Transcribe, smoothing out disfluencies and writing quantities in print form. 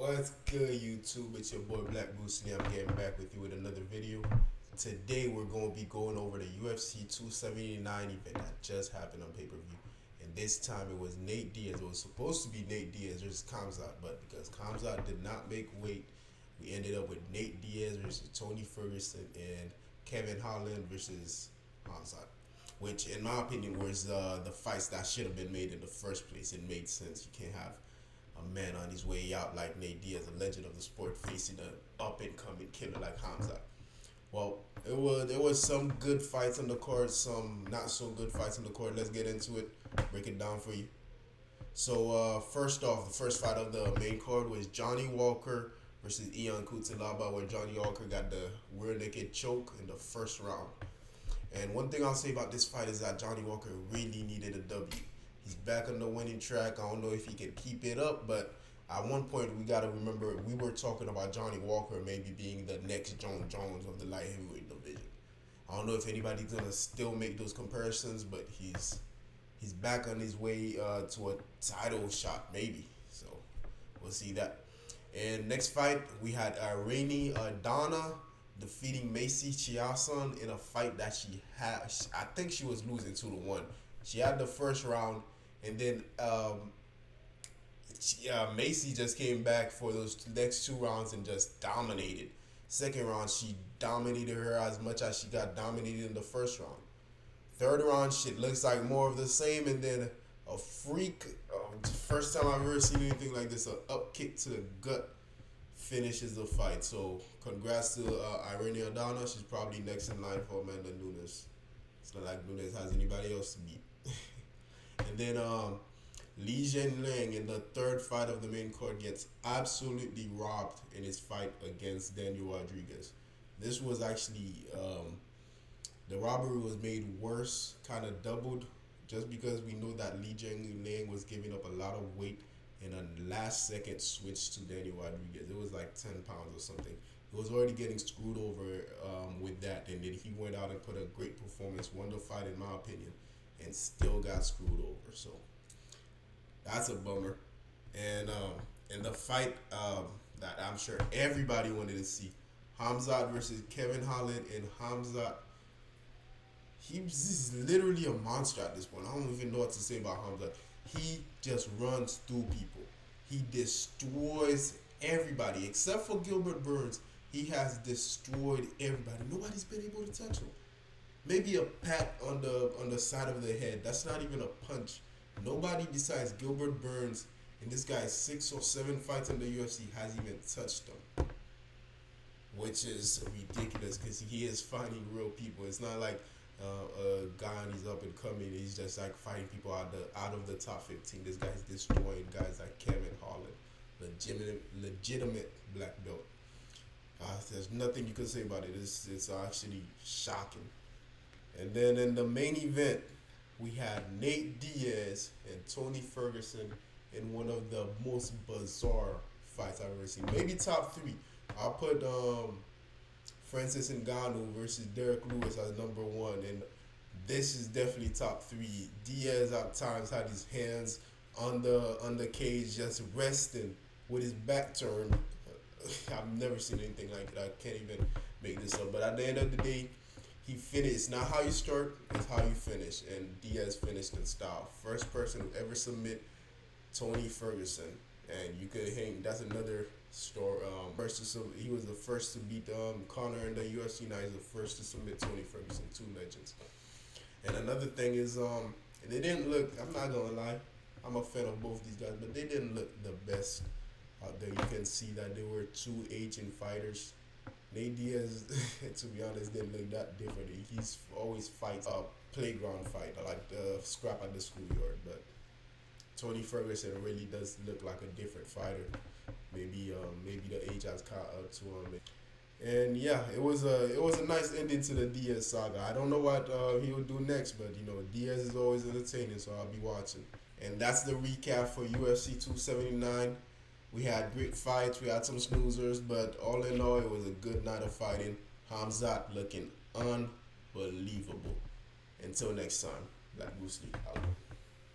What's good, YouTube? It's your boy Black Bruce Lee. I'm getting back with you with another video. Today we're going to be going over the UFC 279 event that just happened on pay-per-view. And this time it was Nate Diaz. It was supposed to be Nate Diaz versus Khamzat, but because Khamzat did not make weight, we ended up with Nate Diaz versus Tony Ferguson and Kevin Holland versus Khamzat. Which, in my opinion, was the fights that should have been made in the first place. It made sense. You can't have a man on his way out like Nate Diaz, a legend of the sport, facing an up-and-coming killer like Khamzat. Well, there was some good fights on the card, some not so good fights on the card. Let's get into it, break it down for you. So first off, the first fight of the main card was Johnny Walker versus Ian Cutelaba, where Johnny Walker got the rear naked choke in the first round. And one thing I'll say about this fight is that Johnny Walker really needed a W. He's back on the winning track. I don't know if he can keep it up, but at one point we got to remember we were talking about Johnny Walker maybe being the next John Jones of the light heavyweight division. I don't know if anybody's going to still make those comparisons, but he's back on his way to a title shot maybe. So we'll see that. And next fight, we had Rainey Donna defeating Macy Chiasson in a fight that I think she was losing 2-1. She had the first round, and then Macy just came back for those next 2 rounds and just dominated. Second round, she dominated her as much as she got dominated in the first round. Third round, shit looks like more of the same, and then a freak, first time I've ever seen anything like this, an up kick to the gut finishes the fight. So congrats to Irene Aldana. She's probably next in line for Amanda Nunes. It's not like Nunes has anybody else to beat. And then Li Jianliang in the third fight of the main card gets absolutely robbed in his fight against Daniel Rodriguez. This was actually the robbery was made worse, kind of doubled, just because we know that Li Jianliang was giving up a lot of weight in a last second switch to Daniel Rodriguez. It was like 10 pounds or something. He was already getting screwed over with that, and then he went out and put a great performance, won the fight in my opinion, and still got screwed over. So that's a bummer. And in the fight that I'm sure everybody wanted to see, Khamzat versus Kevin Holland, and Khamzat, he's literally a monster at this point. I don't even know what to say about Khamzat. He just runs through people. He destroys everybody except for Gilbert Burns. He has destroyed everybody. Nobody's been able to touch him. Maybe a pat on the side of the head. That's not even a punch. Nobody besides Gilbert Burns and this guy's 6 or 7 fights in the UFC has even touched him, which is ridiculous because he is fighting real people. It's not like a guy and he's up and coming. He's just like fighting people out of the top 15. This guy's destroying guys like Kevin Holland, legitimate black belt. There's nothing you can say about it. It's actually shocking. And then in the main event, we had Nate Diaz and Tony Ferguson in one of the most bizarre fights I've ever seen. Maybe top 3. I'll put Francis Ngannou versus Derek Lewis as number 1, and this is definitely top 3. Diaz at times had his hands on the cage, just resting with his back turned. I've never seen anything like it. I can't even make this up. But at the end of the day, he finished. It's not how you start, it's how you finish. And Diaz finished in style. First person to ever submit Tony Ferguson. And you could hang. That's another story. He was the first to beat Conor in the UFC. Now he's the first to submit Tony Ferguson. 2 legends. And another thing is, they didn't look. I'm not gonna lie. I'm a fan of both these guys, but they didn't look the best out there. You can see that they were 2 aging fighters. Nate Diaz, to be honest, didn't look that different. He's always fights a playground fight, like the scrap at the schoolyard. But Tony Ferguson really does look like a different fighter. Maybe the age has caught up to him. And yeah, it was a nice ending to the Diaz saga. I don't know what he will do next, but Diaz is always entertaining, so I'll be watching. And that's the recap for UFC 279. We had great fights. We had some snoozers, but all in all, it was a good night of fighting. Khamzat looking unbelievable. Until next time, Black Bruce Lee out.